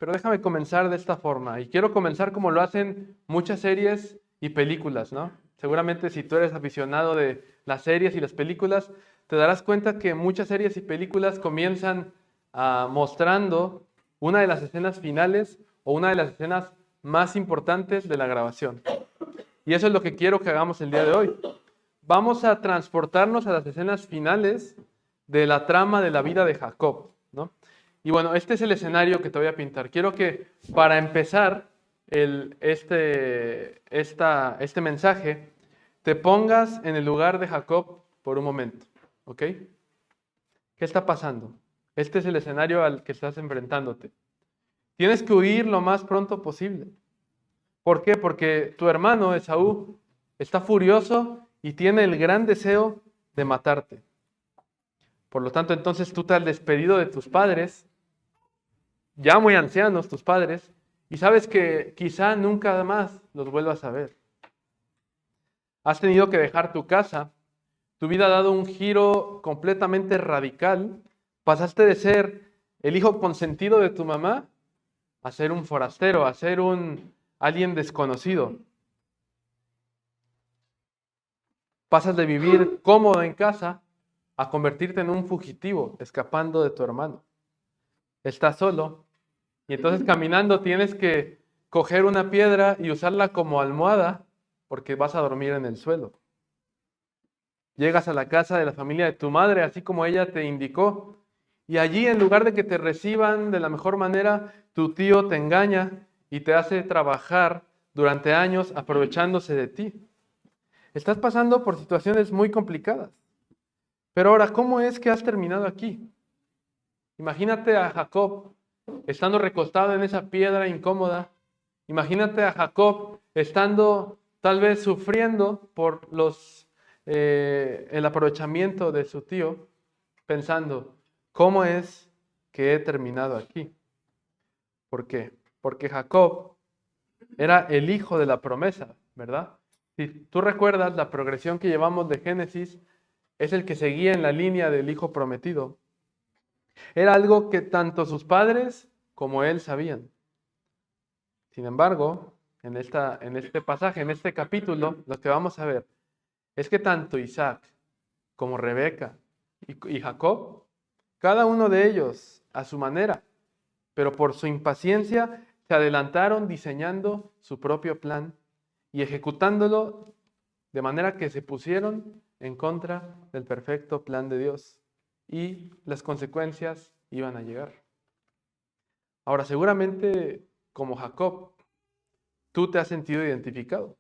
pero déjame comenzar de esta forma. Y quiero comenzar como lo hacen muchas series y películas, ¿no? Seguramente si tú eres aficionado de las series y las películas, te darás cuenta que muchas series y películas comienzan mostrando una de las escenas finales o una de las escenas más importantes de la grabación. Y eso es lo que quiero que hagamos el día de hoy. Vamos a transportarnos a las escenas finales de la trama de la vida de Jacob, ¿no? Y bueno, este es el escenario que te voy a pintar. Quiero que para empezar este mensaje, te pongas en el lugar de Jacob por un momento, ¿ok? ¿Qué está pasando? Este es el escenario al que estás enfrentándote. Tienes que huir lo más pronto posible. ¿Por qué? Porque tu hermano Esaú está furioso y tiene el gran deseo de matarte. Por lo tanto, entonces tú te has despedido de tus padres, ya muy ancianos tus padres, y sabes que quizá nunca más los vuelvas a ver. Has tenido que dejar tu casa, tu vida ha dado un giro completamente radical, pasaste de ser el hijo consentido de tu mamá a ser un forastero, a ser alguien desconocido. Pasas de vivir cómodo en casa a convertirte en un fugitivo, escapando de tu hermano. Estás solo y entonces caminando tienes que coger una piedra y usarla como almohada porque vas a dormir en el suelo. Llegas a la casa de la familia de tu madre, así como ella te indicó, y allí en lugar de que te reciban de la mejor manera, tu tío te engaña y te hace trabajar durante años aprovechándose de ti. Estás pasando por situaciones muy complicadas. Pero ahora, ¿cómo es que has terminado aquí? Imagínate a Jacob estando recostado en esa piedra incómoda. Imagínate a Jacob estando tal vez sufriendo por el aprovechamiento de su tío, pensando, ¿cómo es que he terminado aquí? ¿Por qué? Porque Jacob era el hijo de la promesa, ¿verdad? Si tú recuerdas la progresión que llevamos de Génesis, es el que seguía en la línea del hijo prometido. Era algo que tanto sus padres como él sabían. Sin embargo, en este pasaje, en este capítulo, lo que vamos a ver es que tanto Isaac como Rebeca y Jacob, cada uno de ellos a su manera, pero por su impaciencia se adelantaron diseñando su propio plan y ejecutándolo de manera que se pusieron en contra del perfecto plan de Dios y las consecuencias iban a llegar. Ahora, seguramente como Jacob, tú te has sentido identificado,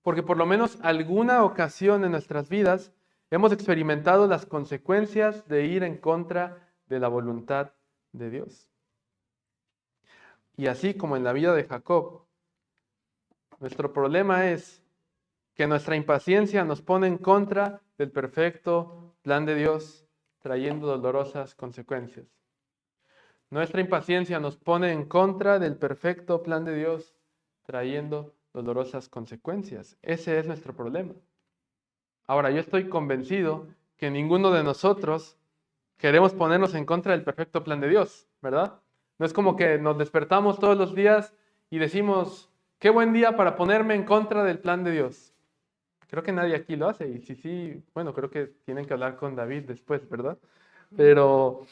porque por lo menos alguna ocasión en nuestras vidas hemos experimentado las consecuencias de ir en contra de la voluntad de Dios. Y así como en la vida de Jacob, nuestro problema es que nuestra impaciencia nos pone en contra del perfecto plan de Dios, trayendo dolorosas consecuencias. Nuestra impaciencia nos pone en contra del perfecto plan de Dios, trayendo dolorosas consecuencias. Ese es nuestro problema. Ahora, yo estoy convencido que ninguno de nosotros queremos ponernos en contra del perfecto plan de Dios, ¿verdad? No es como que nos despertamos todos los días y decimos, qué buen día para ponerme en contra del plan de Dios. Creo que nadie aquí lo hace y sí, bueno, creo que tienen que hablar con David después, ¿verdad? Pero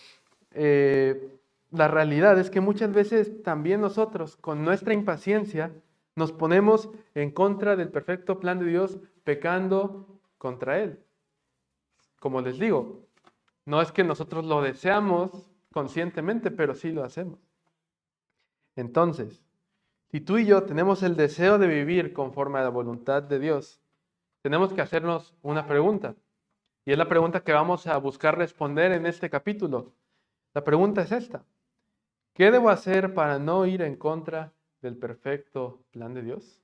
la realidad es que muchas veces también nosotros, con nuestra impaciencia, nos ponemos en contra del perfecto plan de Dios, pecando contra Él. Como les digo, no es que nosotros lo deseamos conscientemente, pero sí lo hacemos. Entonces, si tú y yo tenemos el deseo de vivir conforme a la voluntad de Dios, tenemos que hacernos una pregunta. Y es la pregunta que vamos a buscar responder en este capítulo. La pregunta es esta. ¿Qué debo hacer para no ir en contra del perfecto plan de Dios?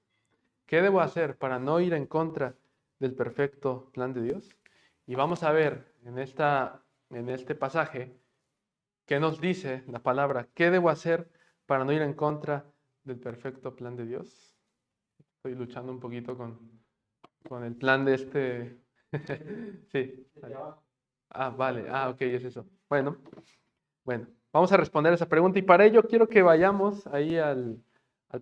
¿Qué debo hacer para no ir en contra del perfecto plan de Dios? Y vamos a ver en este pasaje qué nos dice la palabra. ¿Qué debo hacer para no ir en contra del perfecto plan de Dios? Estoy luchando un poquito con el plan de este. Sí. Vale. Ok, es eso. Bueno. Vamos a responder esa pregunta y para ello quiero que vayamos ahí al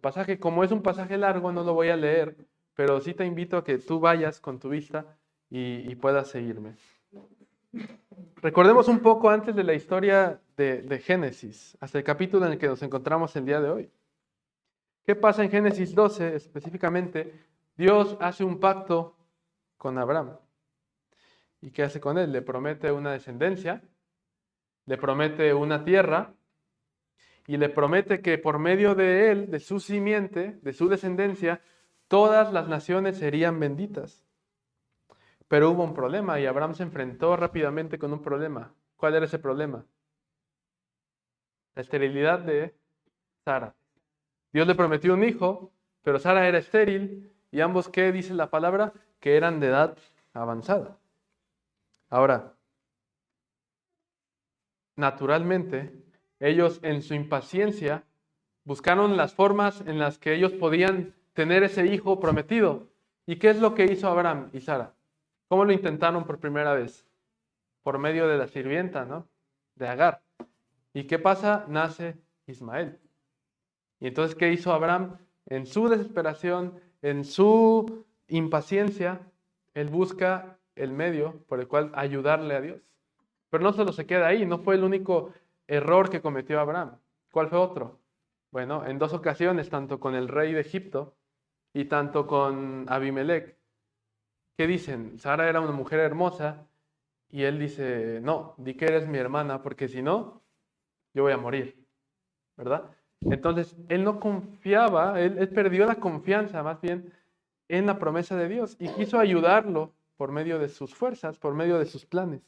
pasaje. Como es un pasaje largo, no lo voy a leer, pero sí te invito a que tú vayas con tu vista y puedas seguirme. Recordemos un poco antes de la historia de Génesis, hasta el capítulo en el que nos encontramos el día de hoy. ¿Qué pasa en Génesis 12 específicamente? Dios hace un pacto con Abraham. ¿Y qué hace con él? Le promete una descendencia, le promete una tierra y le promete que por medio de él, de su simiente, de su descendencia, todas las naciones serían benditas. Pero hubo un problema y Abraham se enfrentó rápidamente con un problema. ¿Cuál era ese problema? La esterilidad de Sara. Dios le prometió un hijo, pero Sara era estéril y ambos, ¿qué dice la palabra? Que eran de edad avanzada. Ahora, naturalmente, ellos en su impaciencia buscaron las formas en las que ellos podían tener ese hijo prometido. ¿Y qué es lo que hizo Abraham y Sara? ¿Cómo lo intentaron por primera vez? Por medio de la sirvienta, ¿no? De Agar. ¿Y qué pasa? Nace Ismael. Y entonces, ¿qué hizo Abraham? En su desesperación, en su impaciencia, él busca el medio por el cual ayudarle a Dios. Pero no solo se queda ahí, no fue el único error que cometió Abraham. ¿Cuál fue otro? Bueno, en dos ocasiones, tanto con el rey de Egipto y tanto con Abimelech, ¿qué dicen? Sara era una mujer hermosa y él dice, no, di que eres mi hermana porque si no, yo voy a morir, ¿verdad? Entonces, él no confiaba, él perdió la confianza más bien en la promesa de Dios y quiso ayudarlo por medio de sus fuerzas, por medio de sus planes.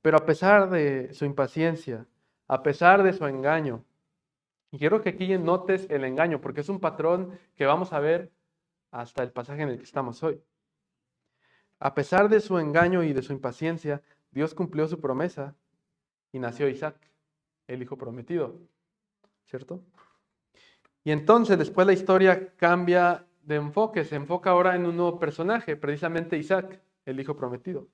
Pero a pesar de su impaciencia, a pesar de su engaño, y quiero que aquí notes el engaño, porque es un patrón que vamos a ver hasta el pasaje en el que estamos hoy. A pesar de su engaño y de su impaciencia, Dios cumplió su promesa y nació Isaac, el hijo prometido, ¿cierto? Y entonces después la historia cambia de enfoque, se enfoca ahora en un nuevo personaje, precisamente Isaac, el hijo prometido.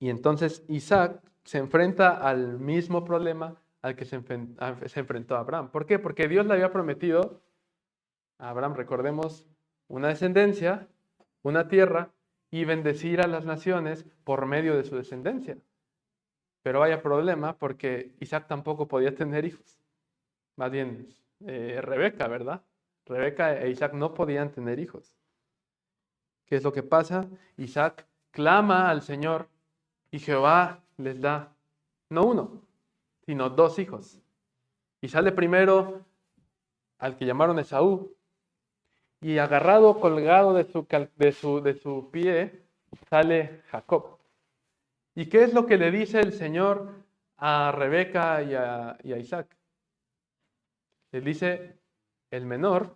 Y entonces Isaac se enfrenta al mismo problema al que se enfrentó Abraham. ¿Por qué? Porque Dios le había prometido a Abraham, recordemos, una descendencia, una tierra y bendecir a las naciones por medio de su descendencia. Pero vaya problema porque Isaac tampoco podía tener hijos. Más bien, Rebeca, ¿verdad? Rebeca e Isaac no podían tener hijos. ¿Qué es lo que pasa? Isaac clama al Señor y Jehová les da, no uno, sino dos hijos. Y sale primero al que llamaron Esaú, y agarrado, colgado de su pie, sale Jacob. ¿Y qué es lo que le dice el Señor a Rebeca y a Isaac? Le dice, el mayor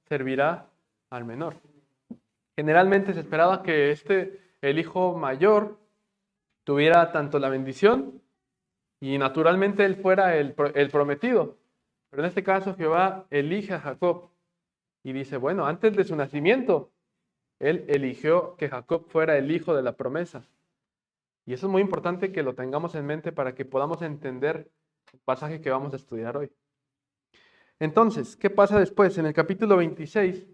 servirá al menor. Generalmente se esperaba que el hijo mayor, tuviera tanto la bendición y naturalmente él fuera el prometido. Pero en este caso Jehová elige a Jacob y dice, bueno, antes de su nacimiento, él eligió que Jacob fuera el hijo de la promesa. Y eso es muy importante que lo tengamos en mente para que podamos entender el pasaje que vamos a estudiar hoy. Entonces, ¿qué pasa después? En el capítulo 26,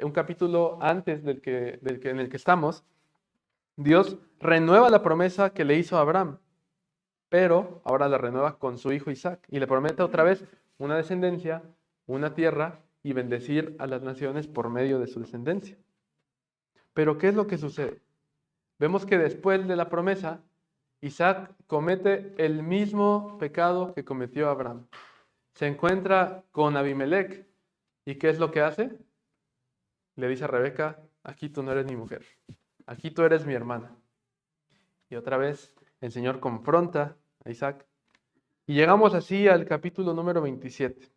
un capítulo antes en el que estamos, Dios renueva la promesa que le hizo a Abraham, pero ahora la renueva con su hijo Isaac y le promete otra vez una descendencia, una tierra y bendecir a las naciones por medio de su descendencia. Pero ¿qué es lo que sucede? Vemos que después de la promesa, Isaac comete el mismo pecado que cometió Abraham. Se encuentra con Abimelech. ¿Y qué es lo que hace? Le dice a Rebeca, aquí tú no eres mi mujer, aquí tú eres mi hermana. Y otra vez el Señor confronta a Isaac. Y llegamos así al capítulo número 27.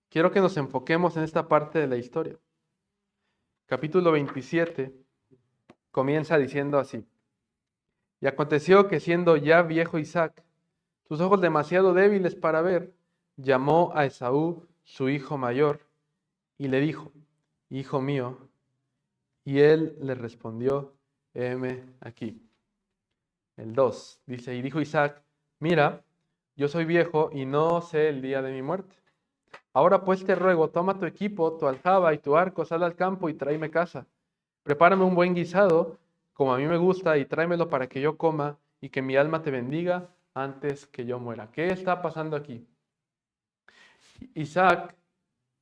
Quiero que nos enfoquemos en esta parte de la historia. Capítulo 27 comienza diciendo así. Y aconteció que siendo ya viejo Isaac, sus ojos demasiado débiles para ver, llamó a Esaú, su hijo mayor, y le dijo, hijo mío. Y él le respondió, heme aquí. el 2. Dice, y dijo Isaac, mira, yo soy viejo y no sé el día de mi muerte. Ahora pues te ruego, toma tu equipo, tu aljaba y tu arco, sal al campo y tráeme casa. Prepárame un buen guisado, como a mí me gusta, y tráemelo para que yo coma y que mi alma te bendiga antes que yo muera. ¿Qué está pasando aquí? Isaac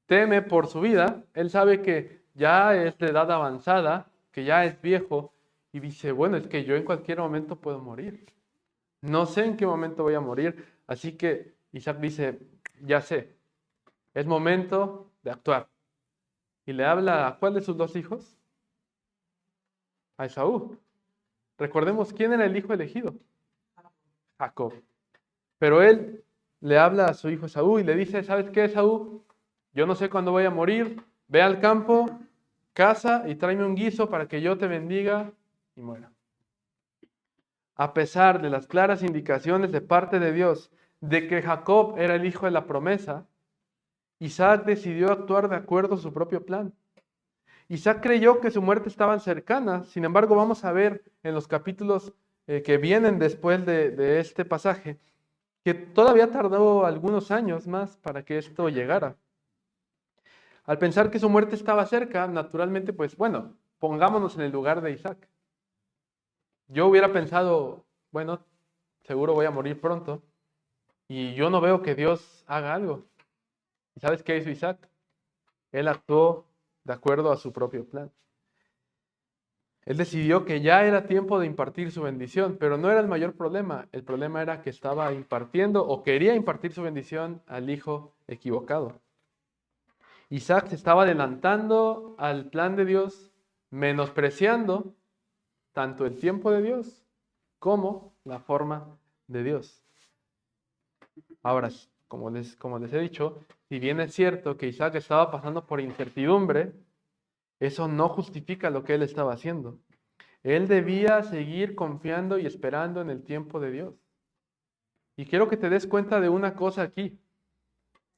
teme por su vida. Él sabe que ya es de edad avanzada, que ya es viejo, y dice, bueno, es que yo en cualquier momento puedo morir. No sé en qué momento voy a morir. Así que Isaac dice, ya sé, es momento de actuar. Y le habla a ¿cuál de sus dos hijos? A Esaú. Recordemos quién era el hijo elegido. Jacob. Pero él le habla a su hijo Esaú y le dice, ¿sabes qué, Esaú? Yo no sé cuándo voy a morir. Ve al campo, caza y tráeme un guiso para que yo te bendiga y muera. A pesar de las claras indicaciones de parte de Dios de que Jacob era el hijo de la promesa, Isaac decidió actuar de acuerdo a su propio plan. Isaac creyó que su muerte estaba cercana. Sin embargo, vamos a ver en los capítulos que vienen después de este pasaje que todavía tardó algunos años más para que esto llegara. Al pensar que su muerte estaba cerca, naturalmente, pues bueno, pongámonos en el lugar de Isaac. Yo hubiera pensado, bueno, seguro voy a morir pronto y yo no veo que Dios haga algo. ¿Y sabes qué hizo Isaac? Él actuó de acuerdo a su propio plan. Él decidió que ya era tiempo de impartir su bendición, pero no era el mayor problema. El problema era que estaba impartiendo o quería impartir su bendición al hijo equivocado. Isaac se estaba adelantando al plan de Dios, menospreciando tanto el tiempo de Dios como la forma de Dios. Ahora, como les he dicho, si bien es cierto que Isaac estaba pasando por incertidumbre, eso no justifica lo que él estaba haciendo. Él debía seguir confiando y esperando en el tiempo de Dios. Y quiero que te des cuenta de una cosa aquí.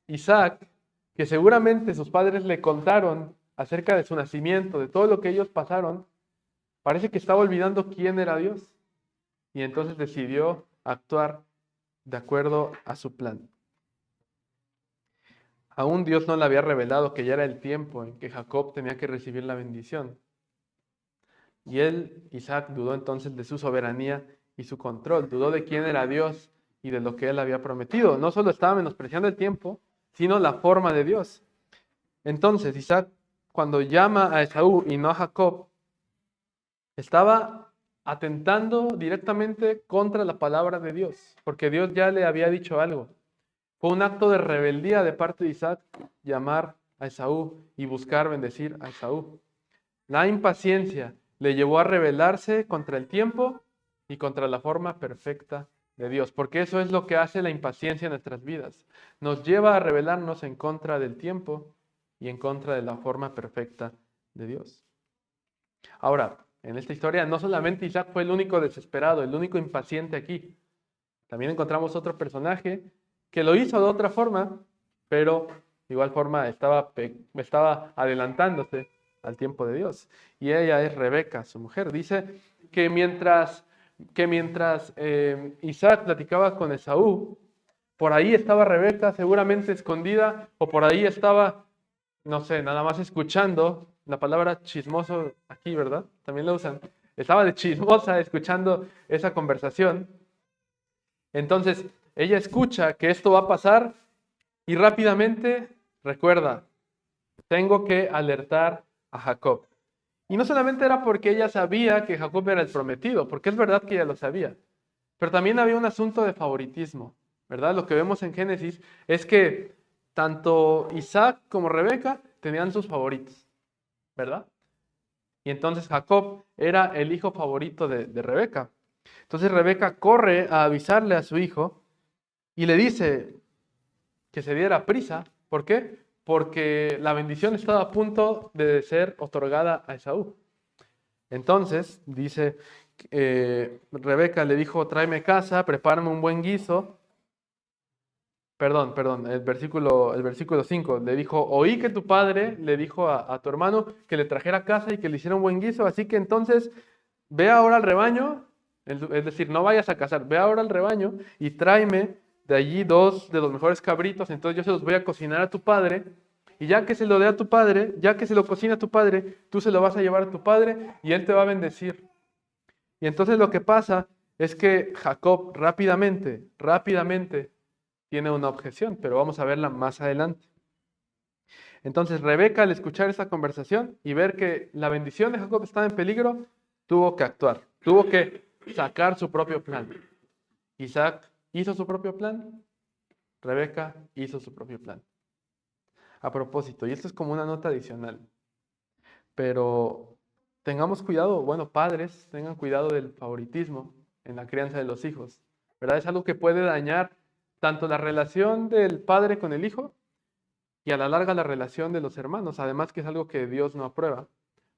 Isaac, que seguramente sus padres le contaron acerca de su nacimiento, de todo lo que ellos pasaron, parece que estaba olvidando quién era Dios. Y entonces decidió actuar de acuerdo a su plan. Aún Dios no le había revelado que ya era el tiempo en que Jacob tenía que recibir la bendición. Y él, Isaac, dudó entonces de su soberanía y su control, dudó de quién era Dios y de lo que él había prometido. No solo estaba menospreciando el tiempo, sino la forma de Dios. Entonces, Isaac, cuando llama a Esaú y no a Jacob, estaba atentando directamente contra la palabra de Dios, porque Dios ya le había dicho algo. Fue un acto de rebeldía de parte de Isaac llamar a Esaú y buscar bendecir a Esaú. La impaciencia le llevó a rebelarse contra el tiempo y contra la forma perfecta de Dios, porque eso es lo que hace la impaciencia en nuestras vidas. Nos lleva a rebelarnos en contra del tiempo y en contra de la forma perfecta de Dios. Ahora, en esta historia no solamente Isaac fue el único desesperado, el único impaciente aquí. También encontramos otro personaje que lo hizo de otra forma, pero de igual forma estaba adelantándose al tiempo de Dios. Y ella es Rebeca, su mujer. Dice que mientras Isaac platicaba con Esaú, por ahí estaba Rebeca seguramente escondida, o por ahí estaba, no sé, nada más escuchando. La palabra chismoso aquí, ¿verdad? También la usan. Estaba de chismosa escuchando esa conversación. Entonces, ella escucha que esto va a pasar y rápidamente recuerda, tengo que alertar a Jacob. Y no solamente era porque ella sabía que Jacob era el prometido, porque es verdad que ella lo sabía, pero también había un asunto de favoritismo, ¿verdad? Lo que vemos en Génesis es que tanto Isaac como Rebeca tenían sus favoritos, ¿verdad? Y entonces Jacob era el hijo favorito de Rebeca. Entonces Rebeca corre a avisarle a su hijo y le dice que se diera prisa. ¿Por qué? Porque la bendición estaba a punto de ser otorgada a Esaú. Entonces, dice, Rebeca le dijo, tráeme casa, prepárame un buen guiso. Perdón, el versículo 5, le dijo, oí que tu padre le dijo a tu hermano que le trajera casa y que le hiciera un buen guiso, así que entonces ve ahora al rebaño, Es decir, no vayas a cazar, ve ahora al rebaño y tráeme de allí 2 de los mejores cabritos, entonces yo se los voy a cocinar a tu padre, y ya que se lo dé a tu padre, ya que se lo cocina a tu padre, tú se lo vas a llevar a tu padre y él te va a bendecir. Y entonces lo que pasa es que Jacob rápidamente tiene una objeción, pero vamos a verla más adelante. Entonces Rebeca, al escuchar esa conversación y ver que la bendición de Jacob estaba en peligro, tuvo que actuar, tuvo que sacar su propio plan. Isaac hizo su propio plan, Rebeca hizo su propio plan. A propósito, y esto es como una nota adicional, pero tengamos cuidado, bueno, padres, tengan cuidado del favoritismo en la crianza de los hijos, ¿verdad? Es algo que puede dañar tanto la relación del padre con el hijo y a la larga la relación de los hermanos, además que es algo que Dios no aprueba,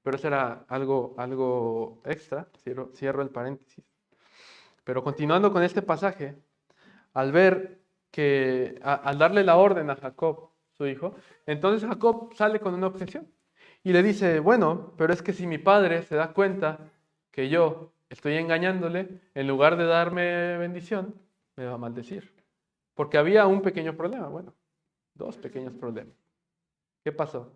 pero eso era algo extra, cierro el paréntesis. Pero continuando con este pasaje, al ver que, al darle la orden a Jacob, su hijo, entonces Jacob sale con una objeción y le dice, bueno, pero es que si mi padre se da cuenta que yo estoy engañándole, en lugar de darme bendición, me va a maldecir. Porque había un pequeño problema, bueno, 2 pequeños problemas. ¿Qué pasó?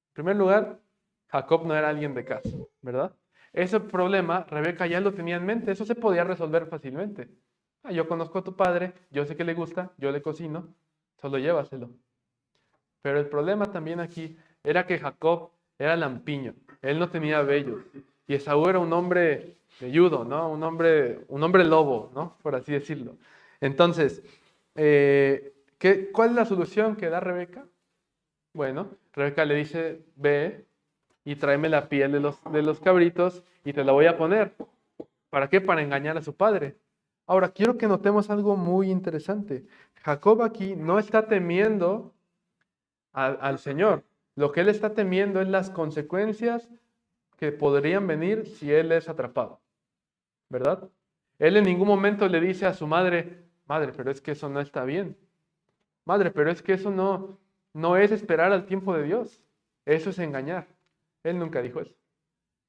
En primer lugar, Jacob no era alguien de casa, ¿verdad? Ese problema Rebeca ya lo tenía en mente, eso se podía resolver fácilmente. Yo conozco a tu padre, yo sé que le gusta, yo le cocino, solo llévaselo. Pero el problema también aquí era que Jacob era lampiño, él no tenía vellos. Y Esaú era un hombre velludo, ¿no? Un hombre lobo, ¿no? Por así decirlo. Entonces, ¿cuál es la solución que da Rebeca? Bueno, Rebeca le dice, ve y tráeme la piel de los cabritos y te la voy a poner. ¿Para qué? Para engañar a su padre. Ahora, quiero que notemos algo muy interesante. Jacob aquí no está temiendo al Señor. Lo que él está temiendo es las consecuencias que podrían venir si él es atrapado, ¿verdad? Él en ningún momento le dice a su madre, madre, pero es que eso no está bien. Madre, pero es que eso no es esperar al tiempo de Dios. Eso es engañar. Él nunca dijo eso.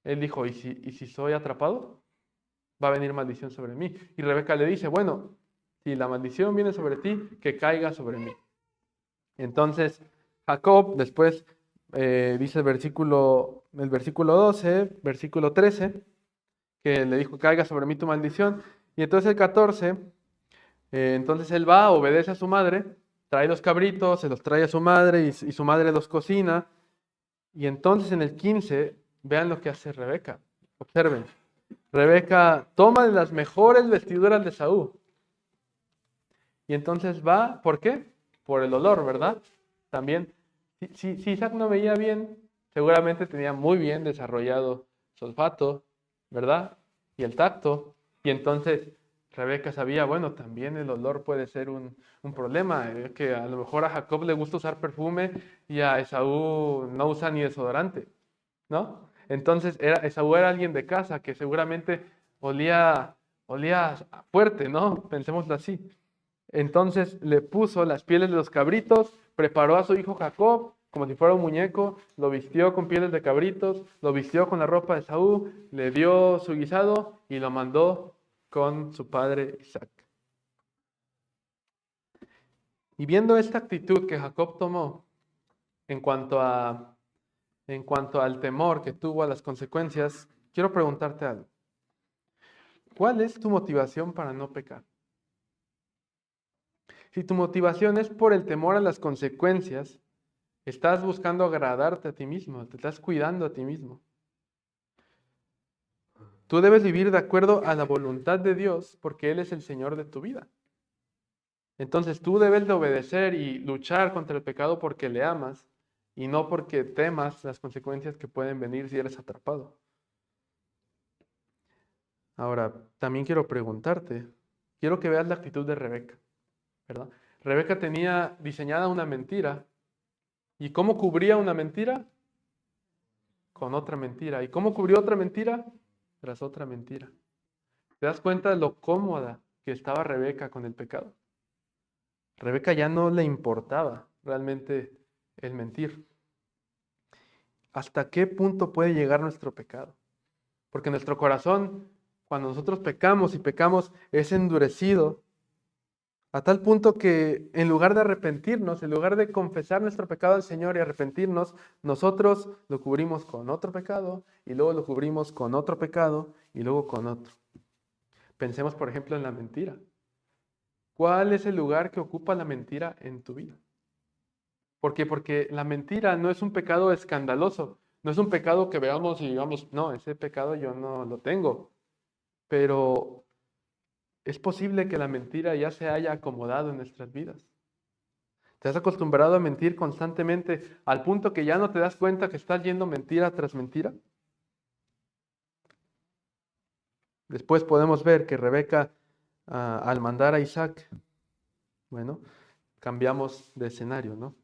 Él dijo, ¿y si soy atrapado? Va a venir maldición sobre mí. Y Rebeca le dice, bueno, si la maldición viene sobre ti, que caiga sobre mí. Entonces, Jacob después dice el versículo 12, versículo 13, que le dijo, caiga sobre mí tu maldición. Y entonces el 14, entonces él va, obedece a su madre, trae los cabritos, se los trae a su madre y su madre los cocina. Y entonces en el 15, vean lo que hace Rebeca. Observen. Rebeca toma de las mejores vestiduras de Saúl. Y entonces va, ¿por qué? Por el olor, ¿verdad? También, si Isaac no veía bien, seguramente tenía muy bien desarrollado su olfato, ¿verdad? Y el tacto. Y entonces Rebeca sabía, bueno, también el olor puede ser un problema, que a lo mejor a Jacob le gusta usar perfume y a Esaú no usa ni desodorante, ¿no? Entonces Esaú era alguien de casa que seguramente olía fuerte, ¿no? Pensémoslo así. Entonces le puso las pieles de los cabritos, preparó a su hijo Jacob como si fuera un muñeco, lo vistió con pieles de cabritos, lo vistió con la ropa de Saúl, le dio su guisado y lo mandó con su padre Isaac. Y viendo esta actitud que Jacob tomó en cuanto al temor que tuvo a las consecuencias, quiero preguntarte algo. ¿Cuál es tu motivación para no pecar? Si tu motivación es por el temor a las consecuencias, estás buscando agradarte a ti mismo, te estás cuidando a ti mismo. Tú debes vivir de acuerdo a la voluntad de Dios porque Él es el Señor de tu vida. Entonces tú debes de obedecer y luchar contra el pecado porque le amas y no porque temas las consecuencias que pueden venir si eres atrapado. Ahora, también quiero preguntarte, quiero que veas la actitud de Rebeca, ¿verdad? Rebeca tenía diseñada una mentira. ¿Y cómo cubría una mentira? Con otra mentira. ¿Y cómo cubrió otra mentira? Tras otra mentira. ¿Te das cuenta de lo cómoda que estaba Rebeca con el pecado? Rebeca ya no le importaba realmente el mentir. ¿Hasta qué punto puede llegar nuestro pecado? Porque nuestro corazón cuando nosotros pecamos y pecamos, es endurecido a tal punto que en lugar de arrepentirnos, en lugar de confesar nuestro pecado al Señor y arrepentirnos, nosotros lo cubrimos con otro pecado y luego lo cubrimos con otro pecado y luego con otro. Pensemos, por ejemplo, en la mentira. ¿Cuál es el lugar que ocupa la mentira en tu vida? ¿Por qué? Porque la mentira no es un pecado escandaloso, no es un pecado que veamos y digamos, no, ese pecado yo no lo tengo, pero es posible que la mentira ya se haya acomodado en nuestras vidas. Te has acostumbrado a mentir constantemente al punto que ya no te das cuenta que estás yendo mentira tras mentira. Después podemos ver que Rebeca, al mandar a Isaac, bueno, cambiamos de escenario, ¿no?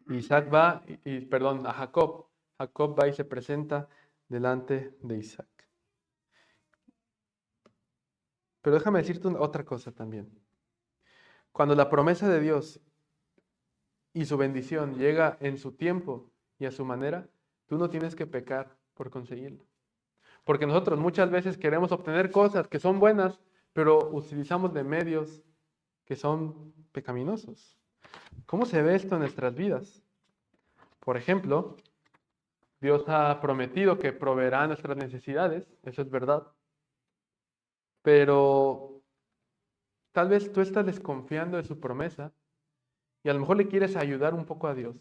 Isaac va, perdón, a Jacob. Jacob va y se presenta delante de Isaac. Pero déjame decirte otra cosa también. Cuando la promesa de Dios y su bendición llega en su tiempo y a su manera, tú no tienes que pecar por conseguirlo. Porque nosotros muchas veces queremos obtener cosas que son buenas, pero utilizamos de medios que son pecaminosos. ¿Cómo se ve esto en nuestras vidas? Por ejemplo, Dios ha prometido que proveerá nuestras necesidades, eso es verdad, pero tal vez tú estás desconfiando de su promesa y a lo mejor le quieres ayudar un poco a Dios.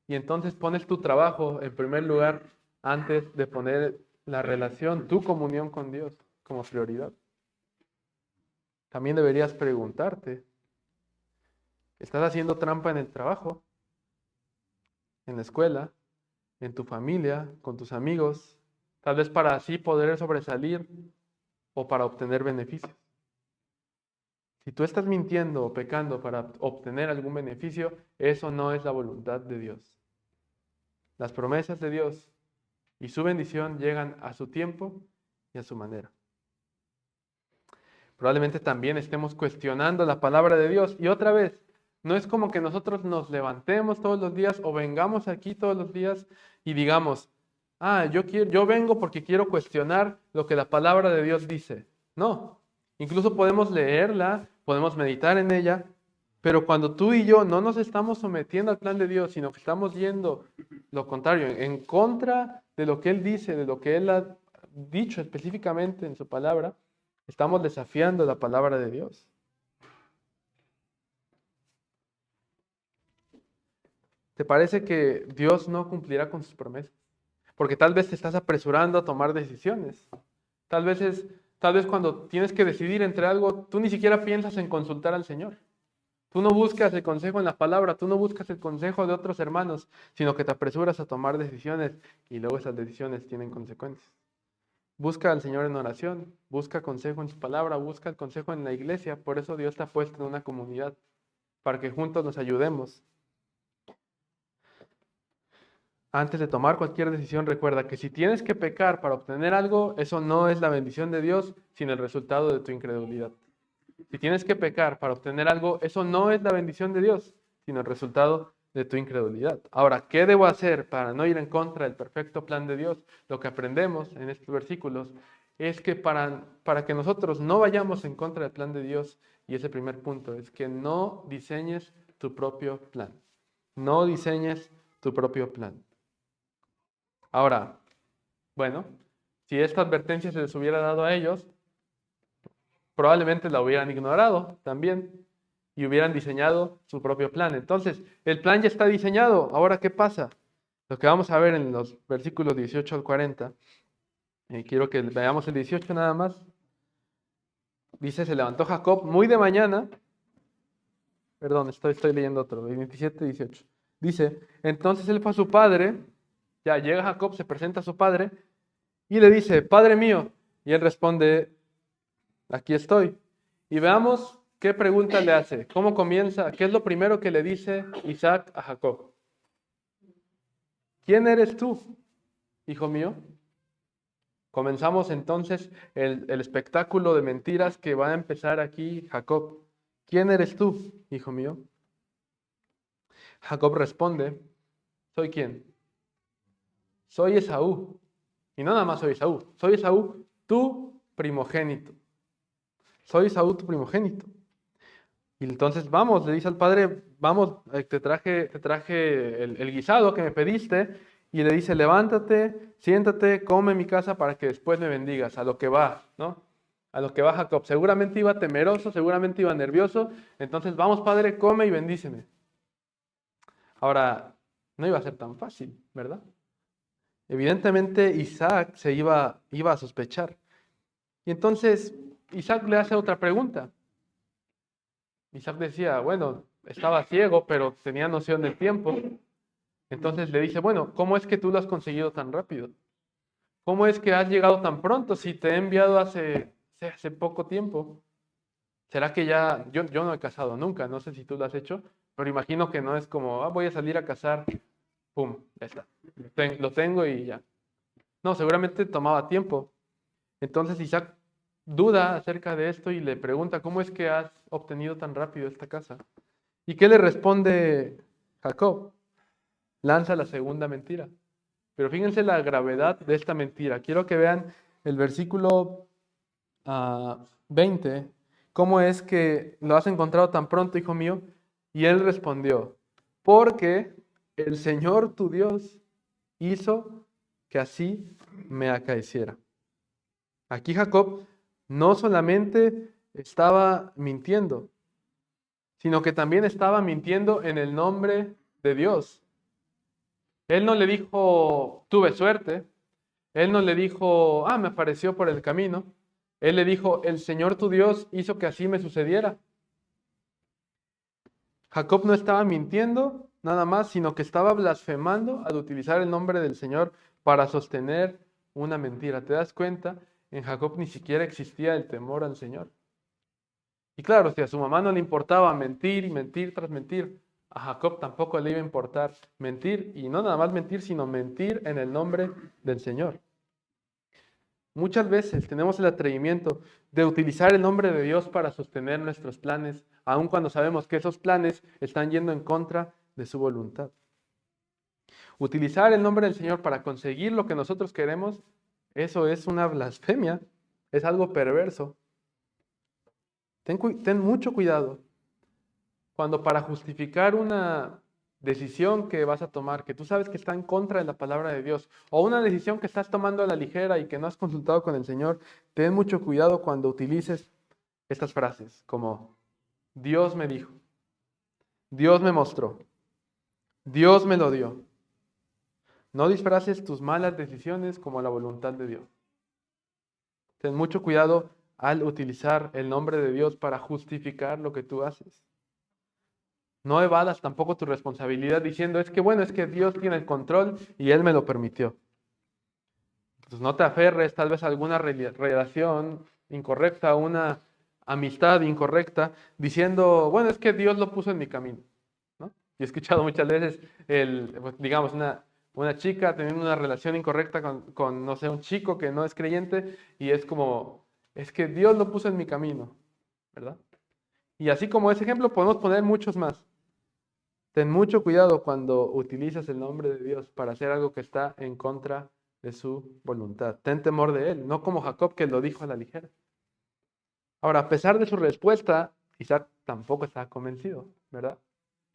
Y entonces pones tu trabajo en primer lugar antes de poner la relación, tu comunión con Dios como prioridad. También deberías preguntarte, ¿estás haciendo trampa en el trabajo, en la escuela, en tu familia, con tus amigos, tal vez para así poder sobresalir o para obtener beneficios? Si tú estás mintiendo o pecando para obtener algún beneficio, eso no es la voluntad de Dios. Las promesas de Dios y su bendición llegan a su tiempo y a su manera. Probablemente también estemos cuestionando la palabra de Dios. Y otra vez, no es como que nosotros nos levantemos todos los días o vengamos aquí todos los días y digamos, yo vengo porque quiero cuestionar lo que la palabra de Dios dice. No, incluso podemos leerla, podemos meditar en ella, pero cuando tú y yo no nos estamos sometiendo al plan de Dios, sino que estamos yendo lo contrario, en contra de lo que Él dice, de lo que Él ha dicho específicamente en su palabra, estamos desafiando la palabra de Dios. ¿Te parece que Dios no cumplirá con sus promesas? Porque tal vez te estás apresurando a tomar decisiones. Tal vez cuando tienes que decidir entre algo, tú ni siquiera piensas en consultar al Señor. Tú no buscas el consejo en la palabra, tú no buscas el consejo de otros hermanos, sino que te apresuras a tomar decisiones y luego esas decisiones tienen consecuencias. Busca al Señor en oración, busca consejo en su palabra, busca el consejo en la iglesia. Por eso Dios te ha puesto en una comunidad, para que juntos nos ayudemos. Antes de tomar cualquier decisión, recuerda que si tienes que pecar para obtener algo, eso no es la bendición de Dios, sino el resultado de tu incredulidad. Si tienes que pecar para obtener algo, eso no es la bendición de Dios, sino el resultado de tu incredulidad. Ahora, ¿qué debo hacer para no ir en contra del perfecto plan de Dios? Lo que aprendemos en estos versículos es que para que nosotros no vayamos en contra del plan de Dios, y ese primer punto es que no diseñes tu propio plan. No diseñes tu propio plan. Ahora, bueno, si esta advertencia se les hubiera dado a ellos, probablemente la hubieran ignorado también y hubieran diseñado su propio plan. Entonces, el plan ya está diseñado. Ahora, ¿qué pasa? Lo que vamos a ver en los versículos 18 al 40, quiero que veamos el 18 nada más. Dice, se levantó Jacob muy de mañana. Perdón, estoy leyendo otro, 27, 18. Dice, entonces él fue a su padre, ya llega Jacob, se presenta a su padre y le dice, Padre mío. Y él responde, aquí estoy. Y veamos qué pregunta le hace, cómo comienza, qué es lo primero que le dice Isaac a Jacob. ¿Quién eres tú, hijo mío? Comenzamos entonces el espectáculo de mentiras que va a empezar aquí Jacob. ¿Quién eres tú, hijo mío? Jacob responde, ¿soy quién? Soy Esaú. Y no nada más soy Esaú, tu primogénito. Soy Esaú tu primogénito. Y entonces vamos, le dice al padre, vamos, te traje el guisado que me pediste. Y le dice, levántate, siéntate, come en mi casa para que después me bendigas. A lo que va, ¿no? A lo que va Jacob. Seguramente iba temeroso, seguramente iba nervioso. Entonces, vamos padre, come y bendíceme. Ahora, no iba a ser tan fácil, ¿verdad? Evidentemente Isaac iba a sospechar. Y entonces Isaac le hace otra pregunta. Isaac decía, bueno, estaba ciego, pero tenía noción del tiempo. Entonces le dice, bueno, ¿cómo es que tú lo has conseguido tan rápido? ¿Cómo es que has llegado tan pronto si te he enviado hace poco tiempo? ¿Será que ya, yo no he casado nunca, no sé si tú lo has hecho, pero imagino que no es como, voy a salir a cazar, pum, ya está, lo tengo y ya. No, seguramente tomaba tiempo. Entonces Isaac duda acerca de esto y le pregunta, ¿cómo es que has obtenido tan rápido esta casa? ¿Y qué le responde Jacob? Lanza la segunda mentira. Pero fíjense la gravedad de esta mentira. Quiero que vean el versículo 20. ¿Cómo es que lo has encontrado tan pronto, hijo mío? Y él respondió, porque el Señor tu Dios hizo que así me acaeciera. Aquí Jacob no solamente estaba mintiendo, sino que también estaba mintiendo en el nombre de Dios. Él no le dijo, tuve suerte. Él no le dijo, me apareció por el camino. Él le dijo, el Señor tu Dios hizo que así me sucediera. Jacob no estaba mintiendo nada más, sino que estaba blasfemando al utilizar el nombre del Señor para sostener una mentira. ¿Te das cuenta? En Jacob ni siquiera existía el temor al Señor. Y claro, si a su mamá no le importaba mentir y mentir tras mentir, a Jacob tampoco le iba a importar mentir, y no nada más mentir, sino mentir en el nombre del Señor. Muchas veces tenemos el atrevimiento de utilizar el nombre de Dios para sostener nuestros planes, aun cuando sabemos que esos planes están yendo en contra de su voluntad. Utilizar el nombre del Señor para conseguir lo que nosotros queremos, eso es una blasfemia, es algo perverso. Ten mucho cuidado cuando para justificar una decisión que vas a tomar, que tú sabes que está en contra de la palabra de Dios, o una decisión que estás tomando a la ligera y que no has consultado con el Señor, ten mucho cuidado cuando utilices estas frases como Dios me dijo, Dios me mostró, Dios me lo dio. No disfraces tus malas decisiones como la voluntad de Dios. Ten mucho cuidado al utilizar el nombre de Dios para justificar lo que tú haces. No evadas tampoco tu responsabilidad diciendo, es que Dios tiene el control y Él me lo permitió. Entonces no te aferres tal vez a alguna relación incorrecta, una amistad incorrecta, diciendo, bueno, es que Dios lo puso en mi camino, ¿no? Y he escuchado muchas veces, digamos, una chica teniendo una relación incorrecta con, no sé, un chico que no es creyente y es como, es que Dios lo puso en mi camino, ¿verdad? Y así como ese ejemplo podemos poner muchos más. Ten mucho cuidado cuando utilizas el nombre de Dios para hacer algo que está en contra de su voluntad. Ten temor de Él, no como Jacob que lo dijo a la ligera. Ahora, a pesar de su respuesta, Isaac tampoco estaba convencido, ¿verdad?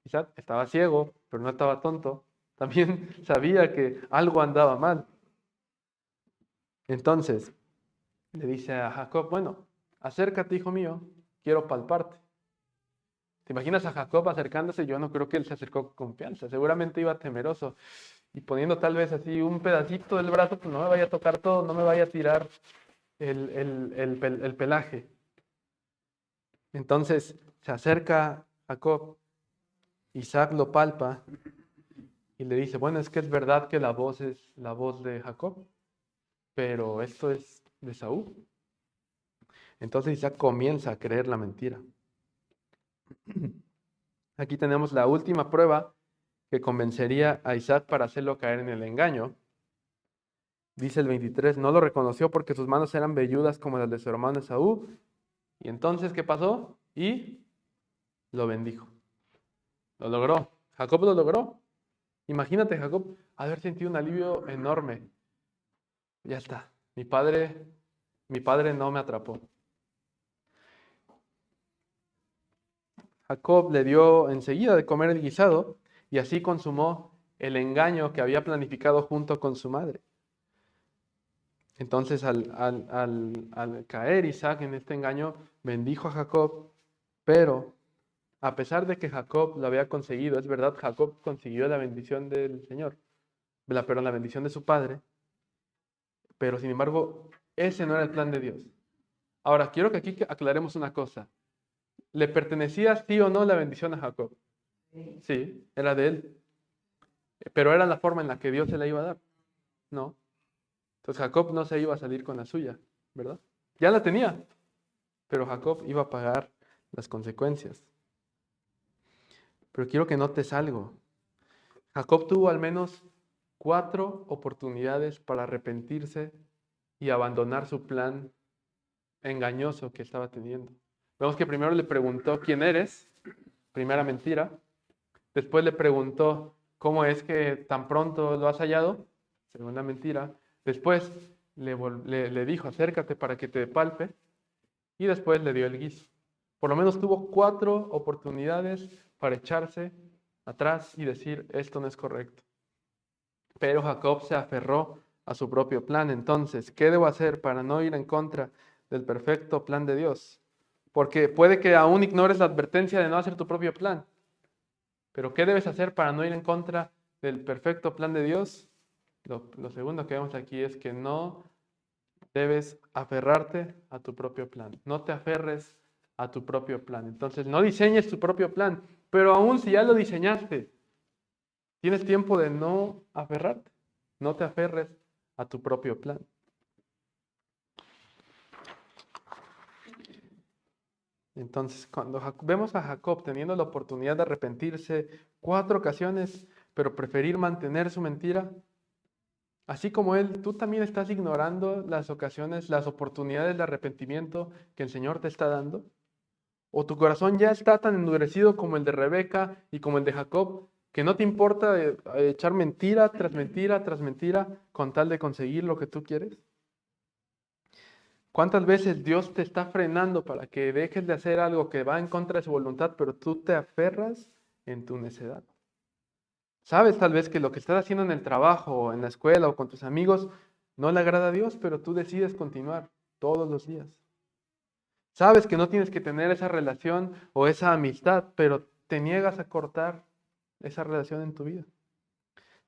Isaac estaba ciego, pero no estaba tonto. También sabía que algo andaba mal. Entonces, le dice a Jacob, bueno, acércate, hijo mío, quiero palparte. ¿Te imaginas a Jacob acercándose? Yo no creo que él se acercó con confianza, seguramente iba temeroso y poniendo tal vez así un pedacito del brazo, pues no me vaya a tocar todo, no me vaya a tirar el pelaje. Entonces se acerca Jacob, Isaac lo palpa y le dice, bueno, es que es verdad que la voz es la voz de Jacob, pero esto es de Saúl. Entonces Isaac comienza a creer la mentira. Aquí tenemos la última prueba que convencería a Isaac para hacerlo caer en el engaño. Dice el 23, no lo reconoció porque sus manos eran velludas como las de su hermano Esaú. Y entonces, ¿qué pasó? Y lo bendijo. Lo logró. Jacob lo logró. Imagínate, Jacob, haber sentido un alivio enorme. Ya está. Mi padre mi padre no me atrapó. Jacob le dio enseguida de comer el guisado y así consumó el engaño que había planificado junto con su madre. Entonces al caer Isaac en este engaño, bendijo a Jacob, pero a pesar de que Jacob lo había conseguido, es verdad, Jacob consiguió la bendición del Señor, perdón, la bendición de su padre, pero sin embargo, ese no era el plan de Dios. Ahora, quiero que aquí aclaremos una cosa. ¿Le pertenecía sí o no la bendición a Jacob? Sí, era de él. Pero era la forma en la que Dios se la iba a dar. No. Entonces Jacob no se iba a salir con la suya, ¿verdad? Ya la tenía, pero Jacob iba a pagar las consecuencias. Pero quiero que notes algo. Jacob tuvo al menos 4 oportunidades para arrepentirse y abandonar su plan engañoso que estaba teniendo. Vemos que primero le preguntó quién eres, primera mentira. Después le preguntó cómo es que tan pronto lo has hallado, segunda mentira. Después le dijo acércate para que te palpe y después le dio el guiso. Por lo menos tuvo 4 oportunidades para echarse atrás y decir esto no es correcto. Pero Jacob se aferró a su propio plan. Entonces, ¿qué debo hacer para no ir en contra del perfecto plan de Dios? Porque puede que aún ignores la advertencia de no hacer tu propio plan. Pero ¿qué debes hacer para no ir en contra del perfecto plan de Dios? Lo segundo que vemos aquí es que no debes aferrarte a tu propio plan. No te aferres a tu propio plan. Entonces, no diseñes tu propio plan. Pero aún si ya lo diseñaste, tienes tiempo de no aferrarte. No te aferres a tu propio plan. Entonces, cuando vemos a Jacob teniendo la oportunidad de arrepentirse 4 ocasiones, pero preferir mantener su mentira, así como él, tú también estás ignorando las ocasiones, las oportunidades de arrepentimiento que el Señor te está dando. O tu corazón ya está tan endurecido como el de Rebeca y como el de Jacob, que no te importa echar mentira tras mentira con tal de conseguir lo que tú quieres. ¿Cuántas veces Dios te está frenando para que dejes de hacer algo que va en contra de su voluntad, pero tú te aferras en tu necedad? Sabes tal vez que lo que estás haciendo en el trabajo, o en la escuela o con tus amigos no le agrada a Dios, pero tú decides continuar todos los días. Sabes que no tienes que tener esa relación o esa amistad, pero te niegas a cortar esa relación en tu vida.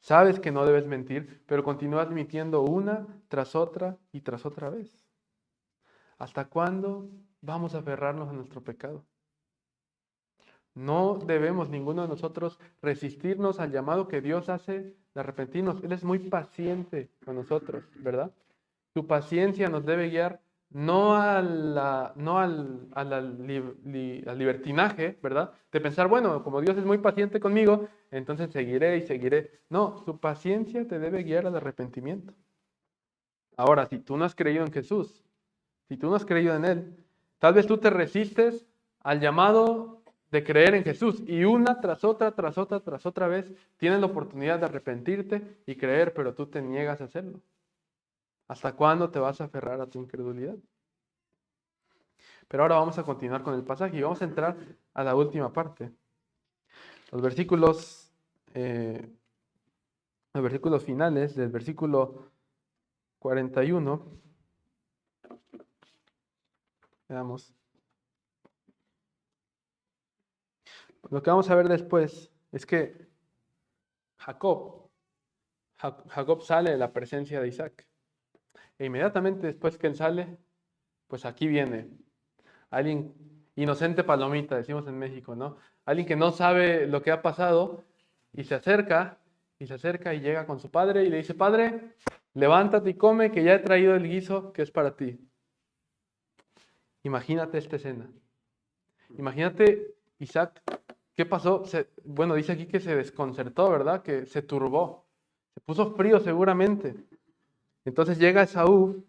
Sabes que no debes mentir, pero continúas mintiendo una tras otra y tras otra vez. ¿Hasta cuándo vamos a aferrarnos a nuestro pecado? No debemos ninguno de nosotros resistirnos al llamado que Dios hace de arrepentirnos. Él es muy paciente con nosotros, ¿verdad? Su paciencia nos debe guiar no al libertinaje, ¿verdad? De pensar, bueno, como Dios es muy paciente conmigo, entonces seguiré y seguiré. No, su paciencia te debe guiar al arrepentimiento. Ahora, si tú no has creído en Jesús, si tú no has creído en Él, tal vez tú te resistes al llamado de creer en Jesús y una tras otra vez tienes la oportunidad de arrepentirte y creer, pero tú te niegas a hacerlo. ¿Hasta cuándo te vas a aferrar a tu incredulidad? Pero ahora vamos a continuar con el pasaje y vamos a entrar a la última parte. Los versículos, eh, los versículos finales del versículo 41. Veamos. Lo que vamos a ver después es que Jacob sale de la presencia de Isaac. E inmediatamente después que él sale, pues aquí viene alguien inocente palomita, decimos en México, ¿no? Alguien que no sabe lo que ha pasado y se acerca y llega con su padre y le dice, padre, levántate y come que ya he traído el guiso que es para ti. Imagínate esta escena. Imagínate Isaac, ¿qué pasó? Bueno, dice aquí que se desconcertó, ¿verdad? Que se turbó, se puso frío seguramente. Entonces llega Esaú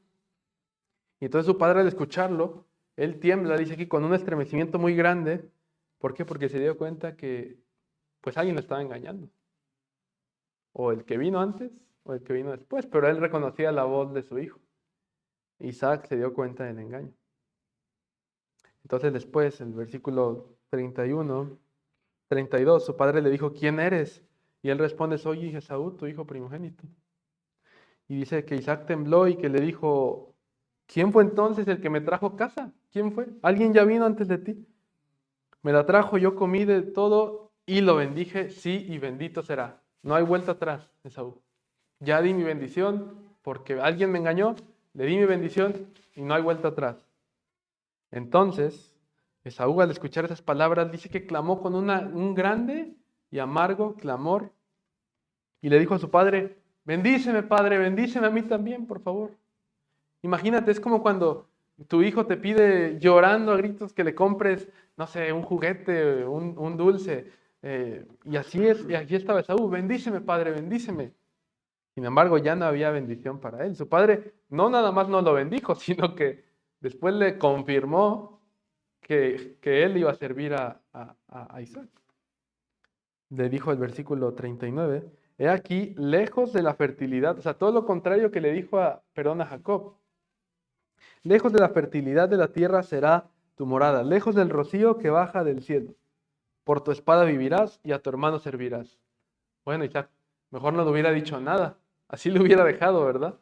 y entonces su padre al escucharlo, él tiembla, dice aquí, con un estremecimiento muy grande. ¿Por qué? Porque se dio cuenta que pues alguien lo estaba engañando. O el que vino antes o el que vino después, pero él reconocía la voz de su hijo. Isaac se dio cuenta del engaño. Entonces después, el versículo 31, 32, su padre le dijo, ¿quién eres? Y él responde, soy Esaú, tu hijo primogénito. Y dice que Isaac tembló y que le dijo, ¿quién fue entonces el que me trajo casa? ¿Quién fue? ¿Alguien ya vino antes de ti? Me la trajo, yo comí de todo y lo bendije, sí, y bendito será. No hay vuelta atrás, Esaú. Ya di mi bendición porque alguien me engañó, le di mi bendición y no hay vuelta atrás. Entonces, Esaú al escuchar esas palabras dice que clamó con un grande y amargo clamor y le dijo a su padre, bendíceme padre, bendíceme a mí también, por favor. Imagínate, es como cuando tu hijo te pide llorando a gritos que le compres, no sé, un juguete, un dulce. Y así es, y aquí estaba Esaú, bendíceme padre, bendíceme. Sin embargo, ya no había bendición para él. Su padre no nada más no lo bendijo, sino que después le confirmó que él iba a servir a Isaac. Le dijo el versículo 39, he aquí, lejos de la fertilidad, o sea, todo lo contrario que le dijo a Jacob. Lejos de la fertilidad de la tierra será tu morada, lejos del rocío que baja del cielo. Por tu espada vivirás y a tu hermano servirás. Bueno, Isaac, mejor no le hubiera dicho nada, así le hubiera dejado, ¿verdad?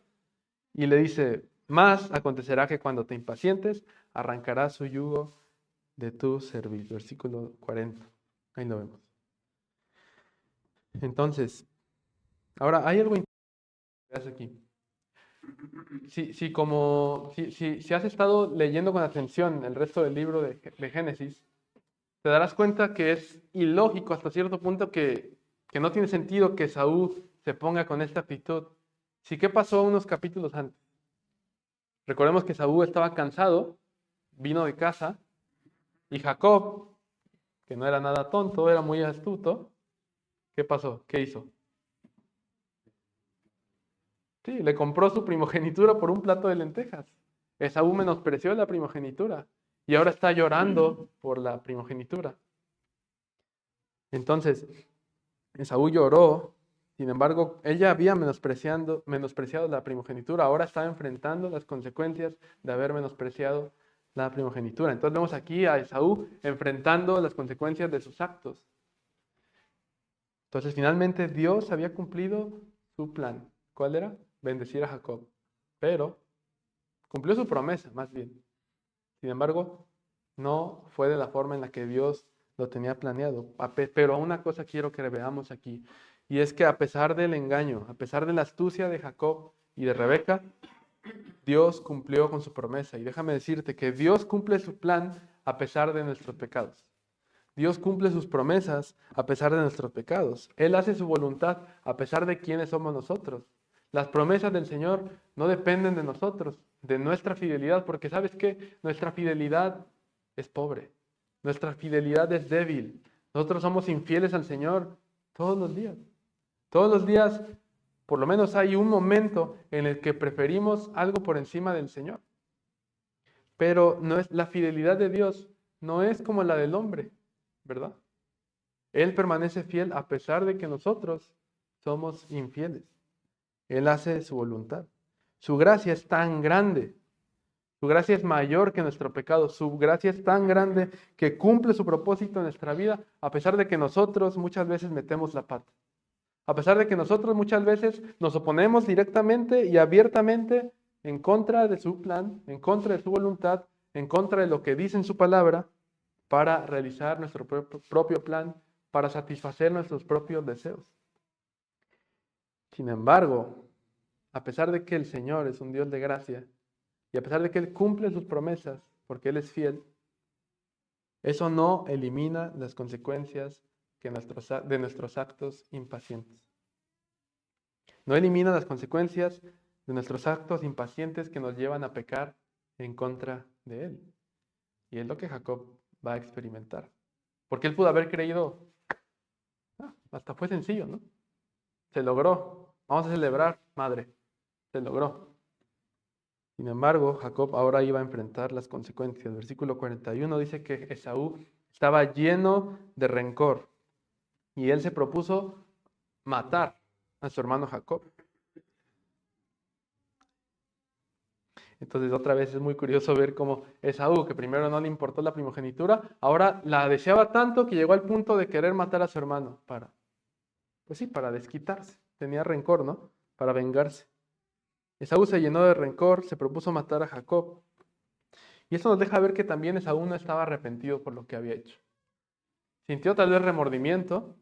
Y le dice, más acontecerá que cuando te impacientes, arrancarás su yugo de tu servicio. Versículo 40. Ahí lo vemos. Entonces, ahora hay algo interesante aquí. Si has estado leyendo con atención el resto del libro de Génesis, te darás cuenta que es ilógico hasta cierto punto que no tiene sentido que Saúl se ponga con esta actitud. Sí, ¿qué pasó unos capítulos antes? Recordemos que Saúl estaba cansado, vino de casa, y Jacob, que no era nada tonto, era muy astuto, ¿qué pasó? ¿Qué hizo? Sí, le compró su primogenitura por un plato de lentejas. Esaú menospreció la primogenitura y ahora está llorando por la primogenitura. Entonces, Esaú lloró, sin embargo, ella había menospreciado la primogenitura, ahora está enfrentando las consecuencias de haber menospreciado la primogenitura. Entonces vemos aquí a Esaú enfrentando las consecuencias de sus actos. Entonces, finalmente Dios había cumplido su plan. ¿Cuál era? Bendecir a Jacob. Pero cumplió su promesa, más bien. Sin embargo, no fue de la forma en la que Dios lo tenía planeado. Pero una cosa quiero que veamos aquí, y es que a pesar del engaño, a pesar de la astucia de Jacob y de Rebeca, Dios cumplió con su promesa. Y déjame decirte que Dios cumple su plan a pesar de nuestros pecados. Dios cumple sus promesas a pesar de nuestros pecados. Él hace su voluntad a pesar de quiénes somos nosotros. Las promesas del Señor no dependen de nosotros, de nuestra fidelidad, porque ¿sabes qué? Nuestra fidelidad es pobre. Nuestra fidelidad es débil. Nosotros somos infieles al Señor todos los días. Todos los días, por lo menos hay un momento en el que preferimos algo por encima del Señor. Pero no es, la fidelidad de Dios no es como la del hombre, ¿verdad? Él permanece fiel a pesar de que nosotros somos infieles. Él hace su voluntad. Su gracia es tan grande. Su gracia es mayor que nuestro pecado. Su gracia es tan grande que cumple su propósito en nuestra vida a pesar de que nosotros muchas veces metemos la pata. A pesar de que nosotros muchas veces nos oponemos directamente y abiertamente en contra de su plan, en contra de su voluntad, en contra de lo que dice en su palabra, para realizar nuestro propio plan, para satisfacer nuestros propios deseos. Sin embargo, a pesar de que el Señor es un Dios de gracia y a pesar de que Él cumple sus promesas, porque Él es fiel, eso no elimina las consecuencias de nuestros actos impacientes. No elimina las consecuencias de nuestros actos impacientes que nos llevan a pecar en contra de Él. Y es lo que Jacob va a experimentar. Porque él pudo haber creído, hasta fue sencillo, ¿no? Se logró. Vamos a celebrar, madre. Se logró. Sin embargo, Jacob ahora iba a enfrentar las consecuencias. Versículo 41 dice que Esaú estaba lleno de rencor y él se propuso matar a su hermano Jacob. Entonces otra vez es muy curioso ver cómo Esaú, que primero no le importó la primogenitura, ahora la deseaba tanto que llegó al punto de querer matar a su hermano pues sí, para desquitarse. Tenía rencor, ¿no? Para vengarse. Esaú se llenó de rencor, se propuso matar a Jacob. Y eso nos deja ver que también Esaú no estaba arrepentido por lo que había hecho. Sintió tal vez remordimiento,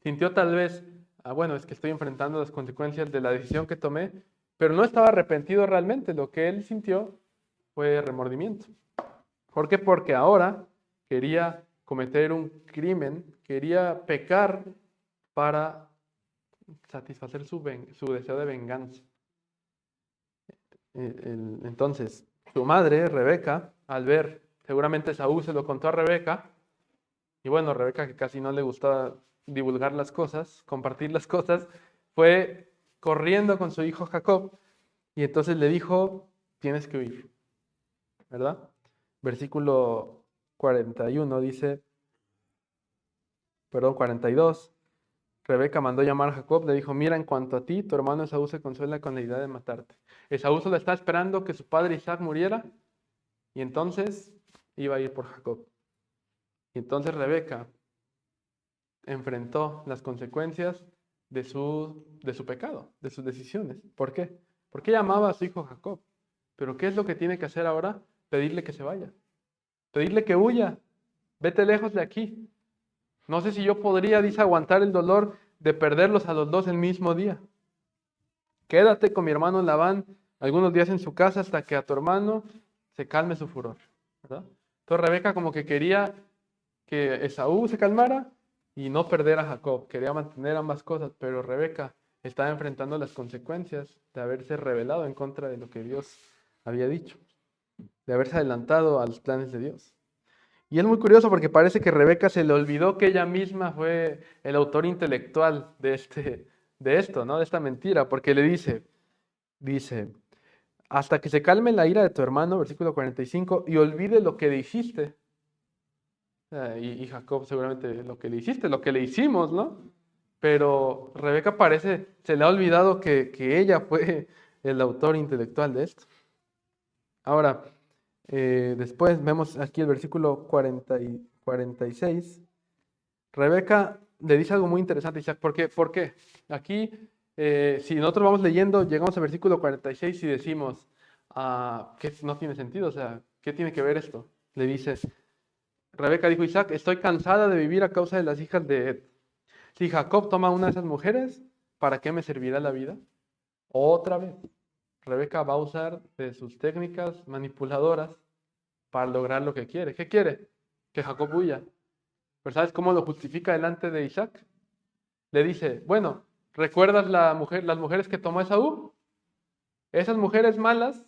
sintió tal vez, bueno, es que estoy enfrentando las consecuencias de la decisión que tomé, pero no estaba arrepentido realmente. Lo que él sintió fue remordimiento. ¿Por qué? Porque ahora quería cometer un crimen, quería pecar para satisfacer su deseo de venganza. Entonces, su madre, Rebeca, al ver, seguramente Saúl se lo contó a Rebeca, y bueno, Rebeca, que casi no le gustaba divulgar las cosas, compartir las cosas, fue corriendo con su hijo Jacob, y entonces le dijo, tienes que huir, ¿verdad? Versículo 41 dice, perdón, 42. Rebeca mandó llamar a Jacob, le dijo, mira, en cuanto a ti, tu hermano Esaú se consuela con la idea de matarte. Esaú solo está esperando que su padre Isaac muriera y entonces iba a ir por Jacob. Y entonces Rebeca enfrentó las consecuencias de su pecado, de sus decisiones. ¿Por qué? Porque ella amaba a su hijo Jacob. Pero ¿qué es lo que tiene que hacer ahora? Pedirle que se vaya. Pedirle que huya. Vete lejos de aquí. No sé si yo podría, dice, aguantar el dolor de perderlos a los dos el mismo día. Quédate con mi hermano Labán algunos días en su casa hasta que a tu hermano se calme su furor, ¿verdad? Entonces Rebeca como que quería que Esaú se calmara y no perder a Jacob. Quería mantener ambas cosas, pero Rebeca estaba enfrentando las consecuencias de haberse rebelado en contra de lo que Dios había dicho, de haberse adelantado a los planes de Dios. Y es muy curioso porque parece que Rebeca se le olvidó que ella misma fue el autor intelectual de esto, ¿no? De esta mentira, porque le dice, hasta que se calme la ira de tu hermano, versículo 45, y olvide lo que le hiciste. Y Jacob seguramente lo que le hiciste, lo que le hicimos, ¿no? Pero Rebeca se le ha olvidado que ella fue el autor intelectual de esto. Ahora, después vemos aquí el versículo 40 y 46. Rebeca le dice algo muy interesante, Isaac. ¿Por qué? ¿Por qué? Aquí, si nosotros vamos leyendo, llegamos al versículo 46 y decimos, que no tiene sentido, o sea, ¿qué tiene que ver esto? Le dice, Rebeca dijo, Isaac, estoy cansada de vivir a causa de las hijas de Ed. Si Jacob toma una de esas mujeres, ¿para qué me servirá la vida? Otra vez, Rebeca va a usar de sus técnicas manipuladoras para lograr lo que quiere. ¿Qué quiere? Que Jacob huya. Pero ¿sabes cómo lo justifica delante de Isaac? Le dice, bueno, ¿recuerdas las mujeres que tomó Esaú? Esas mujeres malas,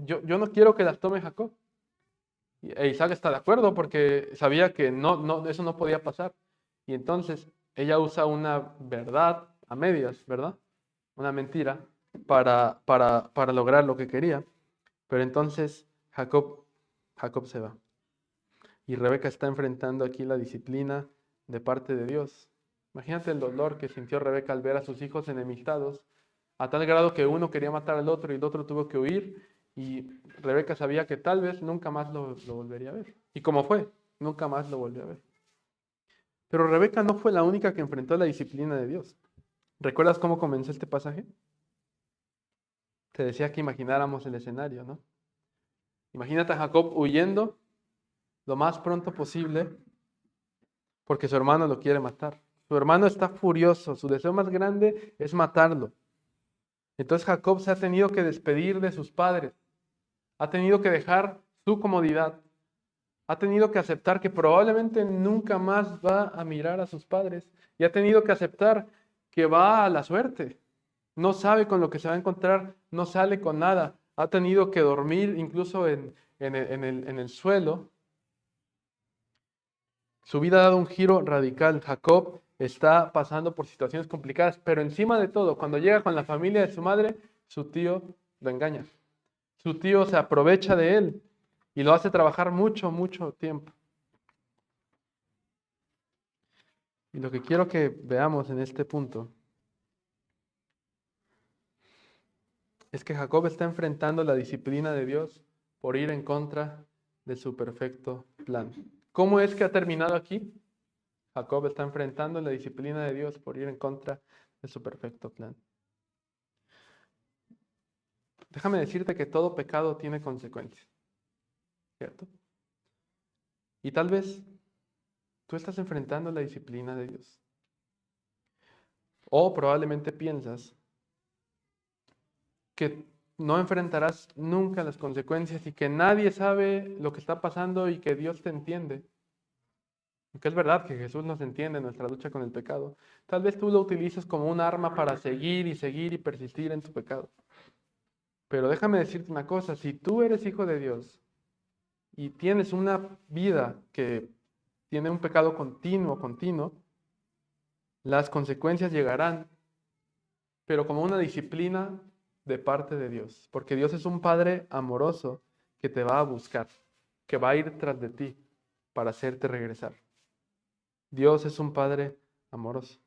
yo no quiero que las tome Jacob. E Isaac está de acuerdo porque sabía que eso no podía pasar. Y entonces ella usa una verdad a medias, ¿verdad? Una mentira para lograr lo que quería. Pero entonces Jacob se va. Y Rebeca está enfrentando aquí la disciplina de parte de Dios. Imagínate el dolor que sintió Rebeca al ver a sus hijos enemistados, a tal grado que uno quería matar al otro y el otro tuvo que huir. Y Rebeca sabía que tal vez nunca más lo volvería a ver. Y como fue, nunca más lo volvió a ver. Pero Rebeca no fue la única que enfrentó la disciplina de Dios. ¿Recuerdas cómo comenzó este pasaje? Te decía que imagináramos el escenario, ¿no? Imagínate a Jacob huyendo lo más pronto posible porque su hermano lo quiere matar. Su hermano está furioso, su deseo más grande es matarlo. Entonces Jacob se ha tenido que despedir de sus padres, ha tenido que dejar su comodidad, ha tenido que aceptar que probablemente nunca más va a mirar a sus padres y ha tenido que aceptar que va a la suerte. No sabe con lo que se va a encontrar, no sale con nada. Ha tenido que dormir incluso en el suelo. Su vida ha dado un giro radical. Jacob está pasando por situaciones complicadas, pero encima de todo, cuando llega con la familia de su madre, su tío lo engaña. Su tío se aprovecha de él y lo hace trabajar mucho, mucho tiempo. Y lo que quiero que veamos en este punto es que Jacob está enfrentando la disciplina de Dios por ir en contra de su perfecto plan. ¿Cómo es que ha terminado aquí? Jacob está enfrentando la disciplina de Dios por ir en contra de su perfecto plan. Déjame decirte que todo pecado tiene consecuencias, ¿cierto? Y tal vez tú estás enfrentando la disciplina de Dios. O probablemente piensas que no enfrentarás nunca las consecuencias y que nadie sabe lo que está pasando y que Dios te entiende. Aunque es verdad que Jesús nos entiende en nuestra lucha con el pecado, tal vez tú lo utilizas como un arma para seguir y persistir en tu pecado. Pero déjame decirte una cosa, si tú eres hijo de Dios y tienes una vida que tiene un pecado continuo, las consecuencias llegarán, pero como una disciplina de parte de Dios, porque Dios es un Padre amoroso que te va a buscar, que va a ir tras de ti para hacerte regresar. Dios es un Padre amoroso.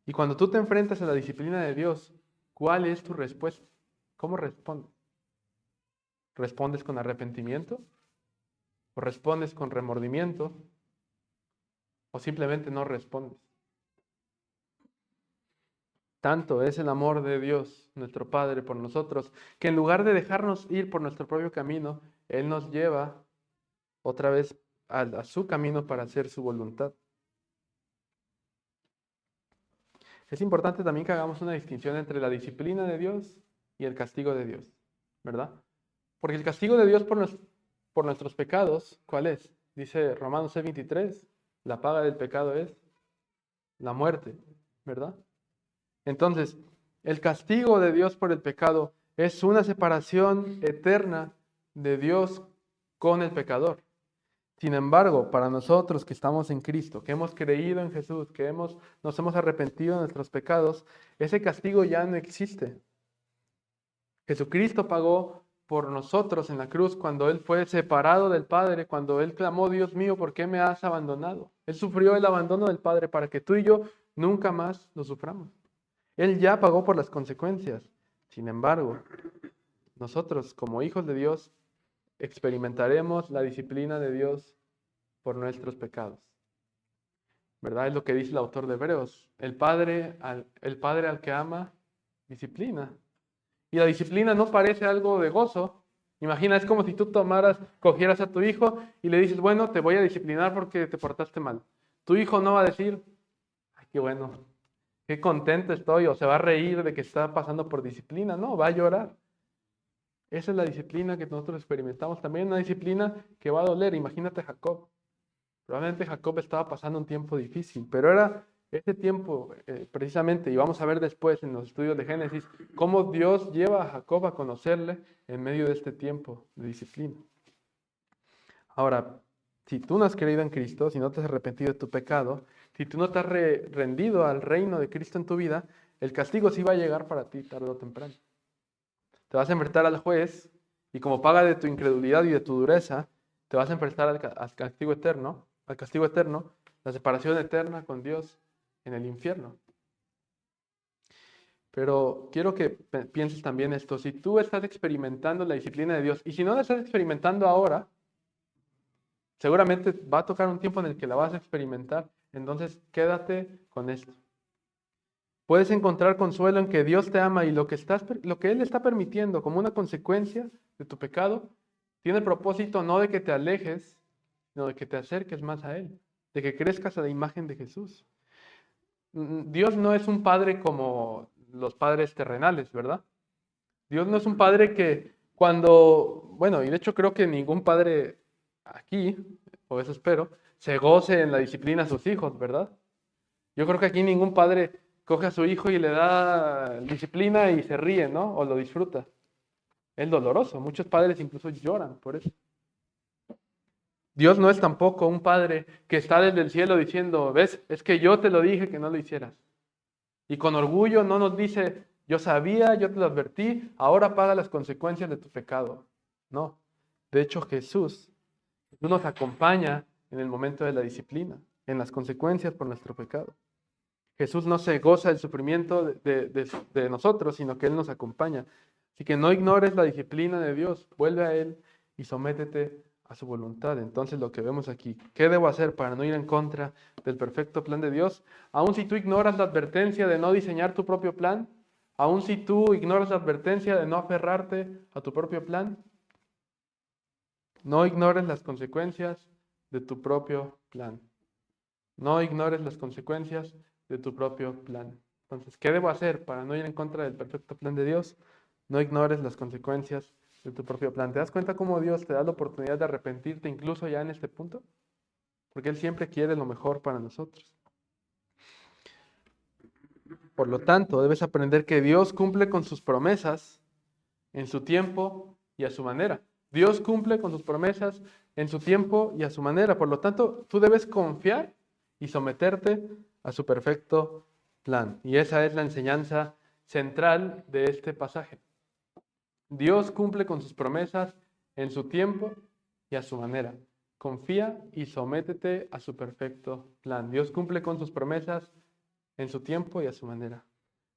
Y cuando tú te enfrentas a la disciplina de Dios, ¿cuál es tu respuesta? ¿Cómo respondes? ¿Respondes con arrepentimiento? ¿O respondes con remordimiento? ¿O simplemente no respondes? Tanto es el amor de Dios, nuestro Padre, por nosotros, que en lugar de dejarnos ir por nuestro propio camino, Él nos lleva otra vez a su camino para hacer su voluntad. Es importante también que hagamos una distinción entre la disciplina de Dios y el castigo de Dios, ¿verdad? Porque el castigo de Dios por nuestros pecados, ¿cuál es? Dice Romanos 6:23, la paga del pecado es la muerte, ¿verdad? Entonces, el castigo de Dios por el pecado es una separación eterna de Dios con el pecador. Sin embargo, para nosotros que estamos en Cristo, que hemos creído en Jesús, que nos hemos arrepentido de nuestros pecados, ese castigo ya no existe. Jesucristo pagó por nosotros en la cruz cuando Él fue separado del Padre, cuando Él clamó, Dios mío, ¿por qué me has abandonado? Él sufrió el abandono del Padre para que tú y yo nunca más lo suframos. Él ya pagó por las consecuencias. Sin embargo, nosotros como hijos de Dios experimentaremos la disciplina de Dios por nuestros pecados. ¿Verdad? Es lo que dice el autor de Hebreos. El padre al que ama, disciplina. Y la disciplina no parece algo de gozo. Imagina, es como si tú cogieras a tu hijo y le dices, bueno, te voy a disciplinar porque te portaste mal. Tu hijo no va a decir, ay, qué bueno, qué contento estoy, o se va a reír de que está pasando por disciplina. No, va a llorar. Esa es la disciplina que nosotros experimentamos. También una disciplina que va a doler. Imagínate a Jacob. Probablemente Jacob estaba pasando un tiempo difícil, pero era ese tiempo precisamente, y vamos a ver después en los estudios de Génesis, cómo Dios lleva a Jacob a conocerle en medio de este tiempo de disciplina. Ahora, si tú no has creído en Cristo, si no te has arrepentido de tu pecado, si tú no te has rendido al reino de Cristo en tu vida, el castigo sí va a llegar para ti tarde o temprano. Te vas a enfrentar al juez y como paga de tu incredulidad y de tu dureza, te vas a enfrentar al castigo eterno, la separación eterna con Dios en el infierno. Pero quiero que pienses también esto, si tú estás experimentando la disciplina de Dios, y si no la estás experimentando ahora, seguramente va a tocar un tiempo en el que la vas a experimentar, entonces quédate con esto. Puedes encontrar consuelo en que Dios te ama y lo que Él está permitiendo como una consecuencia de tu pecado, tiene el propósito no de que te alejes, sino de que te acerques más a Él, de que crezcas a la imagen de Jesús. Dios no es un padre como los padres terrenales, ¿verdad? Dios no es un padre que bueno, y de hecho creo que ningún padre aquí, o eso espero, se goce en la disciplina a sus hijos, ¿verdad? Yo creo que aquí ningún padre coge a su hijo y le da disciplina y se ríe, ¿no? O lo disfruta. Es doloroso. Muchos padres incluso lloran por eso. Dios no es tampoco un padre que está desde el cielo diciendo, ves, es que yo te lo dije que no lo hicieras. Y con orgullo no nos dice, yo sabía, yo te lo advertí, ahora paga las consecuencias de tu pecado. No. De hecho, Jesús nos acompaña en el momento de la disciplina, en las consecuencias por nuestro pecado. Jesús no se goza del sufrimiento de nosotros, sino que Él nos acompaña. Así que no ignores la disciplina de Dios, vuelve a Él y sométete a su voluntad. Entonces lo que vemos aquí, ¿qué debo hacer para no ir en contra del perfecto plan de Dios? Aun si tú ignoras la advertencia de no diseñar tu propio plan, aun si tú ignoras la advertencia de no aferrarte a tu propio plan, no ignores las consecuencias de tu propio plan. No ignores las consecuencias de tu propio plan. Entonces, ¿qué debo hacer para no ir en contra del perfecto plan de Dios? No ignores las consecuencias de tu propio plan. ¿Te das cuenta cómo Dios te da la oportunidad de arrepentirte incluso ya en este punto? Porque Él siempre quiere lo mejor para nosotros. Por lo tanto, debes aprender que Dios cumple con sus promesas en su tiempo y a su manera. Dios cumple con sus promesas en su tiempo y a su manera. Por lo tanto, tú debes confiar y someterte a su perfecto plan. Y esa es la enseñanza central de este pasaje. Dios cumple con sus promesas en su tiempo y a su manera. Confía y sométete a su perfecto plan. Dios cumple con sus promesas en su tiempo y a su manera.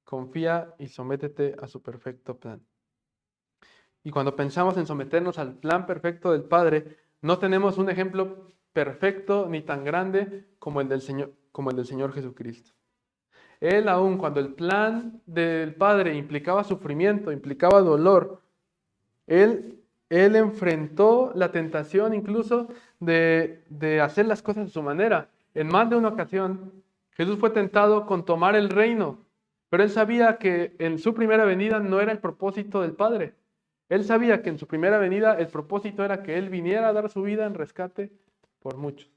Confía y sométete a su perfecto plan. Y cuando pensamos en someternos al plan perfecto del Padre, no tenemos un ejemplo perfecto ni tan grande como el del Señor Jesucristo. Él aún cuando el plan del Padre implicaba sufrimiento, implicaba dolor, él enfrentó la tentación incluso de hacer las cosas a su manera. En más de una ocasión, Jesús fue tentado con tomar el reino, pero él sabía que en su primera venida no era el propósito del Padre. Él sabía que en su primera venida el propósito era que Él viniera a dar su vida en rescate por muchos.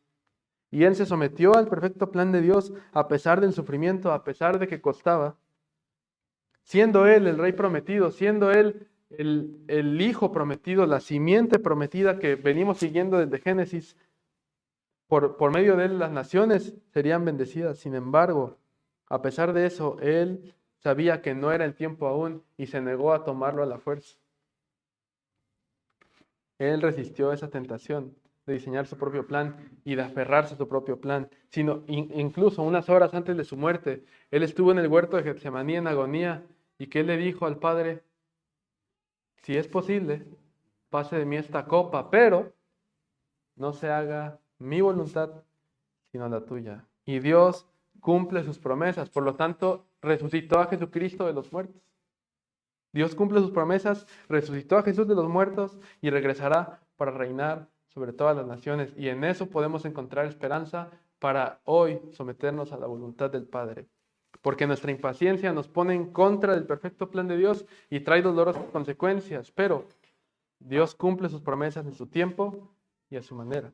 Y Él se sometió al perfecto plan de Dios a pesar del sufrimiento, a pesar de que costaba, siendo Él el Rey prometido, siendo Él el Hijo prometido, la simiente prometida que venimos siguiendo desde Génesis. Por medio de Él las naciones serían bendecidas. Sin embargo, a pesar de eso, Él sabía que no era el tiempo aún y se negó a tomarlo a la fuerza. Él resistió esa tentación de diseñar su propio plan y de aferrarse a su propio plan, sino incluso unas horas antes de su muerte, Él estuvo en el huerto de Getsemaní en agonía y que Él le dijo al Padre, si es posible, pase de mí esta copa, pero no se haga mi voluntad, sino la tuya. Y Dios cumple sus promesas, por lo tanto, resucitó a Jesucristo de los muertos. Dios cumple sus promesas, resucitó a Jesús de los muertos y regresará para reinar sobre todas las naciones. Y en eso podemos encontrar esperanza para hoy someternos a la voluntad del Padre. Porque nuestra impaciencia nos pone en contra del perfecto plan de Dios y trae dolorosas consecuencias. Pero Dios cumple sus promesas en su tiempo y a su manera.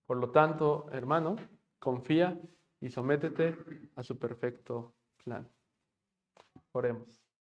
Por lo tanto, hermano, confía y sométete a su perfecto plan. Oremos.